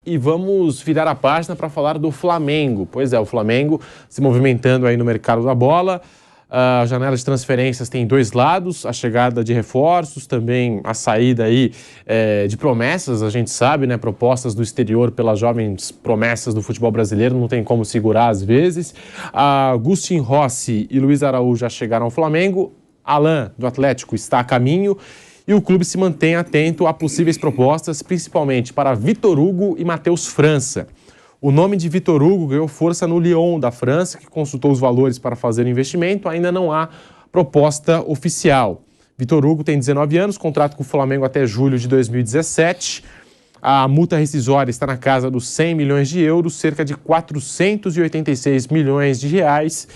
e vamos virar a página para falar do Flamengo. Pois é, o Flamengo se movimentando aí no mercado da bola. A janela de transferências tem dois lados, a chegada de reforços, também a saída aí de promessas, a gente sabe, né? Propostas do exterior pelas jovens promessas do futebol brasileiro, não tem como segurar às vezes. Agustin Rossi e Luiz Araújo já chegaram ao Flamengo, Alan, do Atlético, está a caminho e o clube se mantém atento a possíveis propostas, principalmente para Vitor Hugo e Matheus França. O nome de Vitor Hugo ganhou força no Lyon da França, que consultou os valores para fazer o investimento. Ainda não há proposta oficial. Vitor Hugo tem 19 anos, contrato com o Flamengo até julho de 2017. A multa rescisória está na casa dos 100 milhões de euros, cerca de 486 milhões de reais.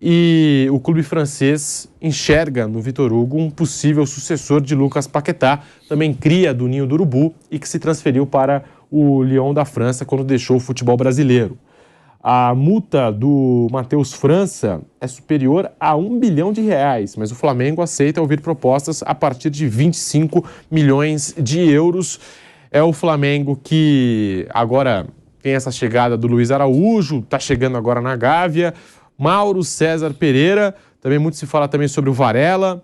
E o clube francês enxerga no Vitor Hugo um possível sucessor de Lucas Paquetá, também cria do Ninho do Urubu e que se transferiu para o Lyon da França quando deixou o futebol brasileiro. A multa do Matheus França é superior a 1 bilhão de reais, mas o Flamengo aceita ouvir propostas a partir de 25 milhões de euros. É o Flamengo que agora tem essa chegada do Luiz Araújo, está chegando agora na Gávea, Mauro César Pereira, também muito se fala também sobre o Varela.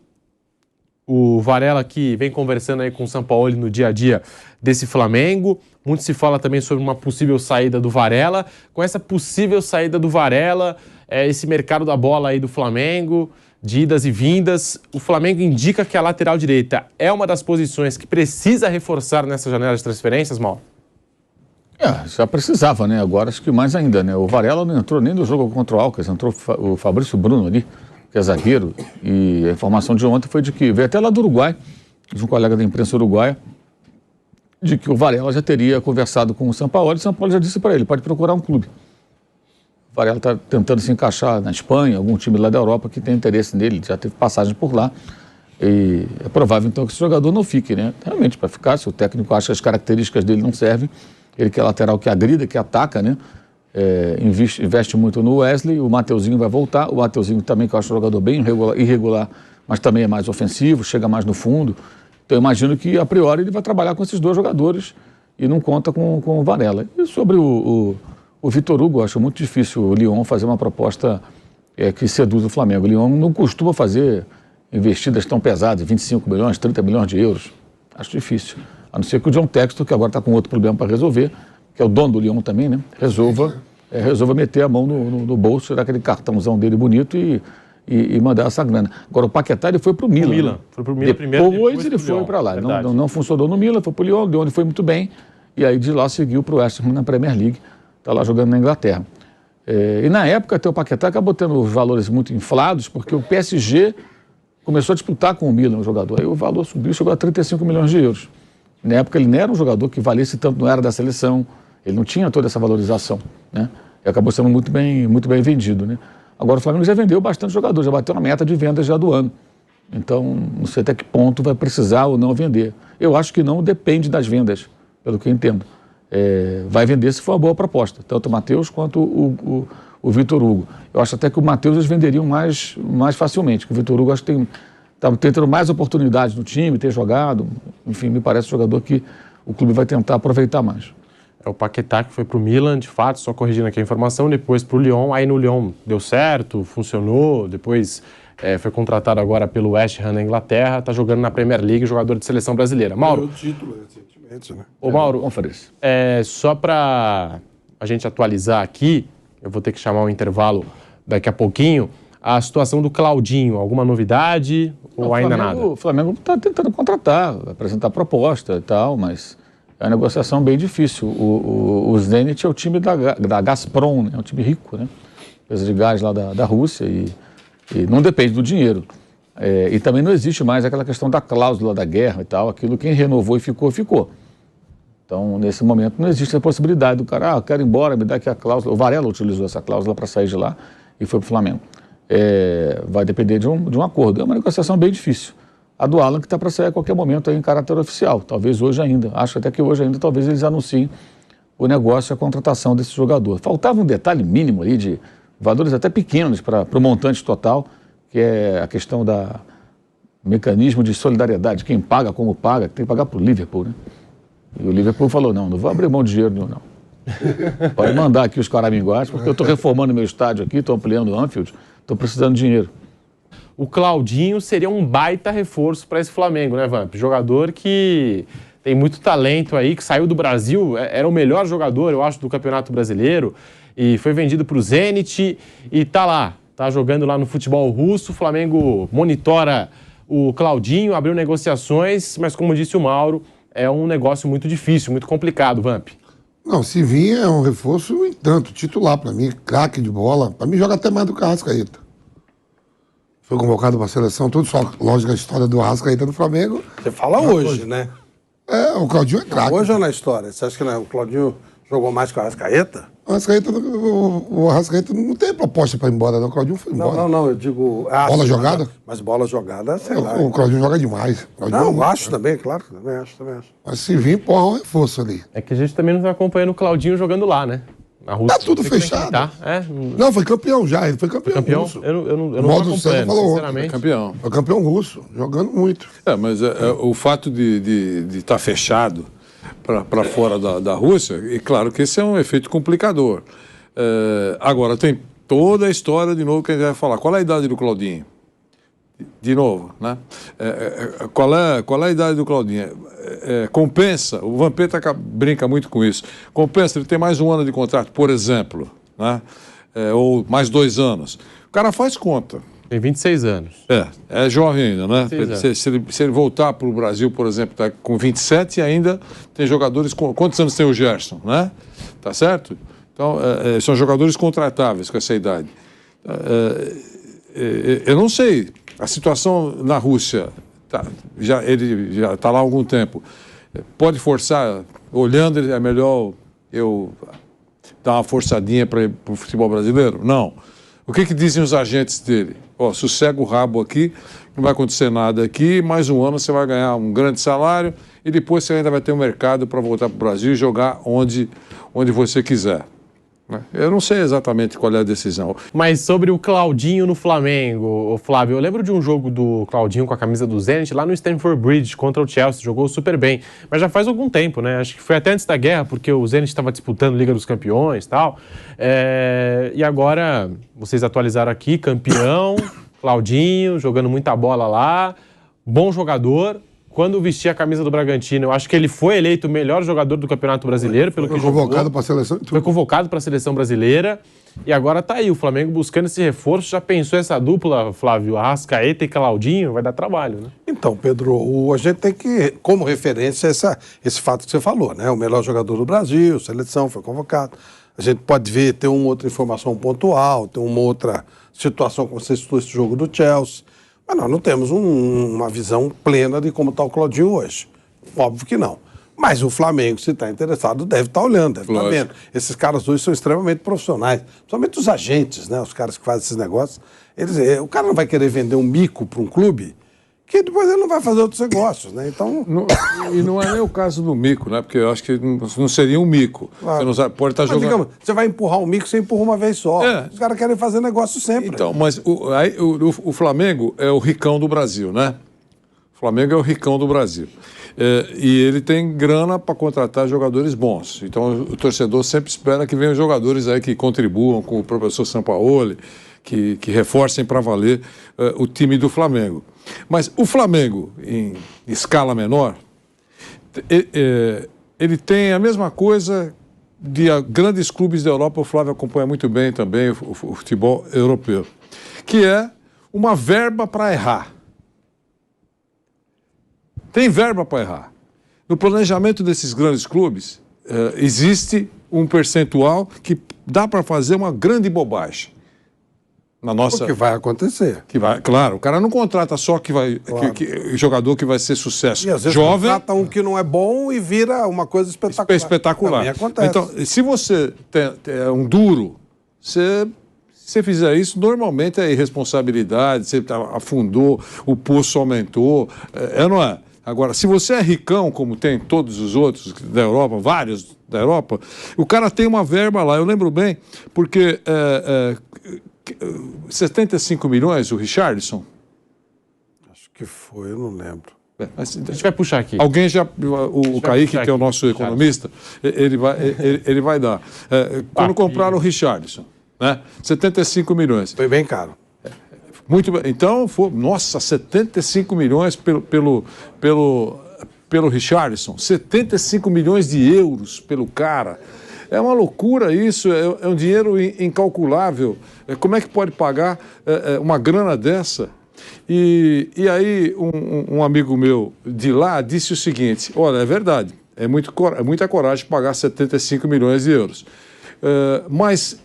O Varela que vem conversando aí com o Sampaoli no dia a dia desse Flamengo. Muito se fala também sobre uma possível saída do Varela. Com essa possível saída do Varela, esse mercado da bola aí do Flamengo, de idas e vindas, o Flamengo indica que a lateral direita é uma das posições que precisa reforçar nessa janela de transferências, Mauro? Já precisava, né? Agora acho que mais ainda, né? O Varela não entrou nem no jogo contra o Alcas, entrou o Fabrício Bruno ali, que é zagueiro, e a informação de ontem foi de que, veio até lá do Uruguai, de um colega da imprensa uruguaia, de que o Varela já teria conversado com o Sampaoli, e o Sampaoli já disse para ele, pode procurar um clube. O Varela está tentando se encaixar na Espanha, algum time lá da Europa que tem interesse nele, já teve passagem por lá, e é provável então que esse jogador não fique, né? Realmente, para ficar, se o técnico acha que as características dele não servem, ele que é lateral que agrida, que ataca, né? Investe muito no Wesley, o Mateuzinho vai voltar, o Mateuzinho também que eu acho um jogador bem irregular, mas também é mais ofensivo, chega mais no fundo, então eu imagino que a priori ele vai trabalhar com esses dois jogadores e não conta com o Varela. E sobre o Vitor Hugo, eu acho muito difícil o Lyon fazer uma proposta que seduz o Flamengo. O Lyon não costuma fazer investidas tão pesadas, 25 milhões, 30 milhões de euros, acho difícil. A não ser que o John Textor, que agora está com outro problema para resolver, que é o dono do Lyon também, né? Resolva meter a mão no bolso, tirar aquele cartãozão dele bonito e mandar essa grana. Agora, o Paquetá, ele foi para o Milan. Foi para o Milan primeiro, depois ele foi para lá. Não funcionou no Milan, foi para o Lyon, onde foi muito bem, e aí de lá seguiu para o West Ham na Premier League, está lá jogando na Inglaterra. E na época, até o Paquetá acabou tendo os valores muito inflados, porque o PSG começou a disputar com o Milan, o jogador. Aí o valor subiu, chegou a 35 milhões de euros. Na época ele não era um jogador que valesse tanto, não era da seleção, ele não tinha toda essa valorização, né? E acabou sendo muito bem vendido, né? Agora o Flamengo já vendeu bastante jogador, já bateu na meta de vendas já do ano. Então, não sei até que ponto vai precisar ou não vender. Eu acho que não depende das vendas, pelo que eu entendo. Vai vender se for uma boa proposta, tanto o Matheus quanto o Vitor Hugo. Eu acho até que o Matheus eles venderiam mais facilmente, que o Vitor Hugo acho que está tendo mais oportunidades no time, ter jogado, enfim, me parece um jogador que o clube vai tentar aproveitar mais. É o Paquetá que foi para o Milan, de fato, só corrigindo aqui a informação, depois para o Lyon, aí no Lyon deu certo, funcionou, depois foi contratado agora pelo West Ham na Inglaterra, está jogando na Premier League, jogador de seleção brasileira. Mauro. Ganhou título recentemente, né? Ô Mauro, só para a gente atualizar aqui, eu vou ter que chamar um intervalo daqui a pouquinho, a situação do Claudinho, alguma novidade ou ainda nada? O Flamengo está tentando contratar, apresentar proposta e tal, mas é uma negociação bem difícil. O Zenit é o time da Gazprom, né? É um time rico, né? Empresa de gás lá da Rússia e não depende do dinheiro. E também não existe mais aquela questão da cláusula da guerra e tal, aquilo quem renovou e ficou. Então, nesse momento, não existe a possibilidade do cara, eu quero ir embora, me dá aqui a cláusula. O Varela utilizou essa cláusula para sair de lá e foi para o Flamengo. Vai depender de um acordo. É uma negociação bem difícil. A do Alan que está para sair a qualquer momento aí em caráter oficial, talvez hoje ainda. Acho até que hoje ainda talvez eles anunciem o negócio e a contratação desse jogador. Faltava um detalhe mínimo ali de valores até pequenos para o montante total, que é a questão do mecanismo de solidariedade, quem paga, como paga, que tem que pagar para o Liverpool, né? E o Liverpool falou, não vou abrir mão de dinheiro nenhum, não. Pode mandar aqui os caraminguais, porque eu estou reformando meu estádio aqui, estou ampliando o Anfield, estou precisando de dinheiro. O Claudinho seria um baita reforço para esse Flamengo, né, Vamp? Jogador que tem muito talento aí, que saiu do Brasil, era o melhor jogador, eu acho, do Campeonato Brasileiro, e foi vendido para o Zenit e tá lá, tá jogando lá no futebol russo. O Flamengo monitora o Claudinho, abriu negociações, mas como disse o Mauro, é um negócio muito difícil, muito complicado, Vamp. Não, se vir é um reforço em tanto, titular para mim, craque de bola. Para mim joga até mais do que o Arrascaeta. Foi convocado para a seleção, tudo só, lógico, a história do Arrascaeta no Flamengo. Você fala hoje, né? O Claudinho é craque. Hoje ou na história? Você acha que o Claudinho jogou mais que o Arrascaeta? O Arrascaeta não tem proposta para ir embora, não. O Claudinho foi embora. Não, eu digo... Bola jogada? Mas bola jogada, sei lá. O Claudinho joga demais. Não, acho também, claro, também acho. Mas se vir, porra, é um reforço ali. É que a gente também não está acompanhando o Claudinho jogando lá, né? Na Rússia. Tá tudo fechado. Tá. Não, foi campeão já, ele foi campeão russo. Eu não Modo César falou sinceramente. Campeão. Foi campeão russo, jogando muito. Mas o fato de estar fechado para fora da Rússia, e claro que esse é um efeito complicador. Agora, tem toda a história, de novo, que a gente vai falar. Qual é a idade do Claudinho? De novo, né? Qual é a idade do Claudinho? Compensa, o Vampeta brinca muito com isso, compensa ele ter mais um ano de contrato, por exemplo, né? Ou mais 2 anos. O cara faz conta. Tem 26 anos. É jovem ainda, né? Se ele voltar para o Brasil, por exemplo, tá com 27, ainda tem jogadores... Quantos anos tem o Gerson, né? Tá certo? Então, são jogadores contratáveis com essa idade. Eu não sei, a situação na Rússia, ele já está lá há algum tempo, pode forçar, olhando, é melhor eu dar uma forçadinha para o futebol brasileiro? Não. O que dizem os agentes dele? Sossega o rabo aqui, não vai acontecer nada aqui, mais um ano você vai ganhar um grande salário e depois você ainda vai ter um mercado para voltar para o Brasil e jogar onde você quiser. Eu não sei exatamente qual é a decisão. Mas sobre o Claudinho no Flamengo, Flávio, eu lembro de um jogo do Claudinho com a camisa do Zenit lá no Stamford Bridge contra o Chelsea, jogou super bem, mas já faz algum tempo, né? Acho que foi até antes da guerra, porque o Zenit estava disputando Liga dos Campeões e tal. E agora, vocês atualizaram aqui, campeão, Claudinho, jogando muita bola lá, bom jogador. Quando vestia a camisa do Bragantino, eu acho que ele foi eleito o melhor jogador do Campeonato Brasileiro, pelo que jogou. Foi convocado para a seleção. Foi convocado para a seleção brasileira e agora tá aí, o Flamengo buscando esse reforço. Já pensou essa dupla, Flávio? Arrascaeta e Claudinho? Vai dar trabalho, né? Então, Pedro, a gente tem que, como referência, esse fato que você falou, né? O melhor jogador do Brasil, seleção, foi convocado. A gente pode ver, ter uma outra informação pontual, ter uma outra situação, como você citou, esse jogo do Chelsea. Mas nós não temos uma visão plena de como está o Claudinho hoje. Óbvio que não. Mas o Flamengo, se está interessado, deve estar olhando, deve estar vendo. Esses caras hoje são extremamente profissionais. Principalmente os agentes, né? Os caras que fazem esses negócios. O cara não vai querer vender um mico para um clube que depois ele não vai fazer outros negócios, né? Então... E não é nem o caso do mico, né? Porque eu acho que não seria um mico. Claro. Você não pode estar jogando... Digamos, você vai empurrar um mico, você empurra uma vez só. Os caras querem fazer negócio sempre. Então, mas o Flamengo é o ricão do Brasil, né? O Flamengo é o ricão do Brasil. E ele tem grana para contratar jogadores bons. Então, o torcedor sempre espera que venham jogadores aí que contribuam com o professor Sampaoli, que reforcem para valer o time do Flamengo. Mas o Flamengo, em escala menor, ele tem a mesma coisa de grandes clubes da Europa. O Flávio acompanha muito bem também o futebol europeu, que é uma verba para errar. Tem verba para errar. No planejamento desses grandes clubes, existe um percentual que dá para fazer uma grande bobagem. O que vai acontecer. Claro, o cara não contrata só jogador que vai ser sucesso. E às vezes jovem, contrata um que não é bom e vira uma coisa espetacular. Espetacular. Também acontece. Então, se você é um duro, se você fizer isso, normalmente é irresponsabilidade, você afundou, o poço aumentou, não é? Agora, se você é ricão, como tem todos os outros da Europa, vários da Europa, o cara tem uma verba lá. Eu lembro bem, porque 75 milhões o Richarlison? Acho que foi, eu não lembro. A gente vai puxar aqui. Alguém já. O Kaique, que é o nosso economista, ele vai dar. Quando compraram o Richarlison, né? 75 milhões. Foi bem caro. Muito bem. Então, nossa, 75 milhões pelo Richarlison. 75 milhões de euros pelo cara. É uma loucura isso, é um dinheiro incalculável. Como é que pode pagar uma grana dessa? E aí um amigo meu de lá disse o seguinte, olha, é verdade, é muita coragem pagar 75 milhões de euros. Mas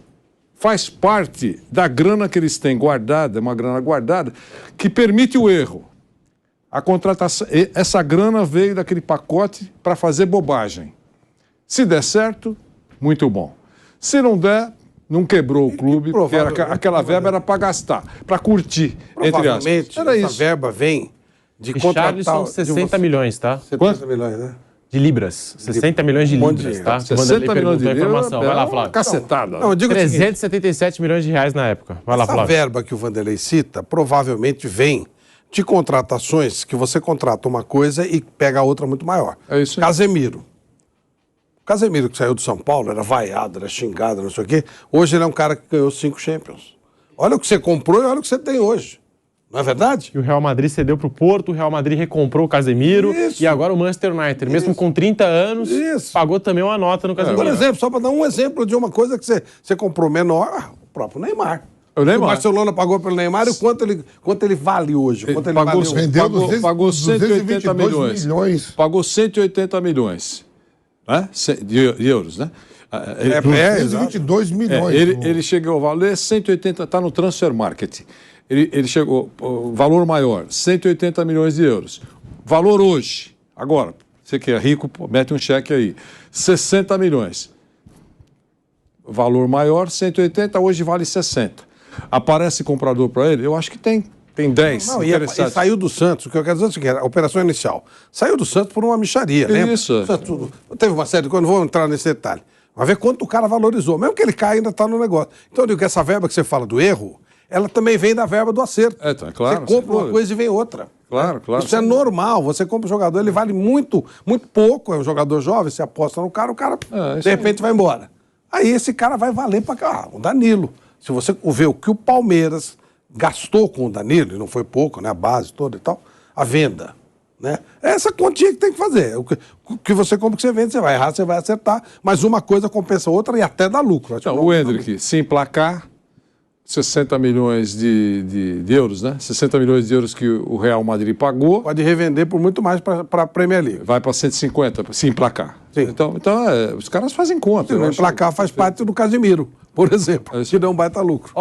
faz parte da grana que eles têm guardada, uma grana guardada, que permite o erro. A contratação, essa grana veio daquele pacote para fazer bobagem. Se der certo, muito bom. Se não der, não quebrou o clube, porque aquela verba era para gastar, para curtir, entre aspas. Era essa verba vem de contratar... São 60 milhões, tá? 70 milhões, né? De libras. 60 milhões de libras, tá? 60 milhões de libras, informação. Vai lá, Flávio. Cacetada. Não, eu digo 377 milhões de reais na época. Vai lá, essa Flávio. verba que o Vanderlei cita provavelmente vem de contratações que você contrata uma coisa e pega a outra muito maior. É isso aí. Casemiro. Casemiro, que saiu do São Paulo, era vaiado, era xingado, não sei o quê. Hoje ele é um cara que ganhou 5 Champions. Olha o que você comprou e olha o que você tem hoje. Não é verdade? E o Real Madrid cedeu para o Porto, o Real Madrid recomprou o Casemiro. Isso. E agora o Manchester United, mesmo com 30 anos, pagou também uma nota no Casemiro. Por exemplo, só para dar um exemplo de uma coisa que você comprou menor, o próprio Neymar. O Neymar. O Barcelona pagou pelo Neymar e quanto ele vale hoje? Quanto ele Pagou, valeu? Vendeu pagou 180 222 milhões. Pagou 180 milhões, né? De euros, né? Exato. 222 milhões. Ele chegou ao valor 180, está no Transfer Market. Ele chegou, o valor maior, 180 milhões de euros. Valor hoje, agora, você que é rico, mete um cheque aí, 60 milhões. Valor maior, 180, hoje vale 60. Aparece comprador para ele? Eu acho que tem 10. Não, e saiu do Santos, o que eu quero dizer é o seguinte, a operação inicial. Saiu do Santos por uma mixaria, né? Isso. Teve uma série de coisas, não vou entrar nesse detalhe. Vai ver quanto o cara valorizou. Mesmo que ele caia, ainda está no negócio. Então eu digo que essa verba que você fala do erro, ela também vem da verba do acerto. Tá, claro. Você compra uma coisa e vem outra. Claro. Isso é normal. Você compra um jogador, ele vale muito pouco. É um jogador jovem, você aposta no cara, o cara de repente vai embora. Aí esse cara vai valer para cá. O Danilo. Se você ver o que o Palmeiras gastou com o Danilo, e não foi pouco, né? A base toda e tal, a venda. Né? É essa quantia que tem que fazer. O que você compra, o que você vende, você vai errar, você vai acertar, mas uma coisa compensa a outra e até dá lucro. Então, o Hendrick, se emplacar, 60 milhões de euros, né? 60 milhões de euros que o Real Madrid pagou. Pode revender por muito mais para a Premier League. Vai para 150, se emplacar. Sim. Então os caras fazem conta. Se não emplacar, faz parte do Casemiro, por exemplo, que dá um baita lucro.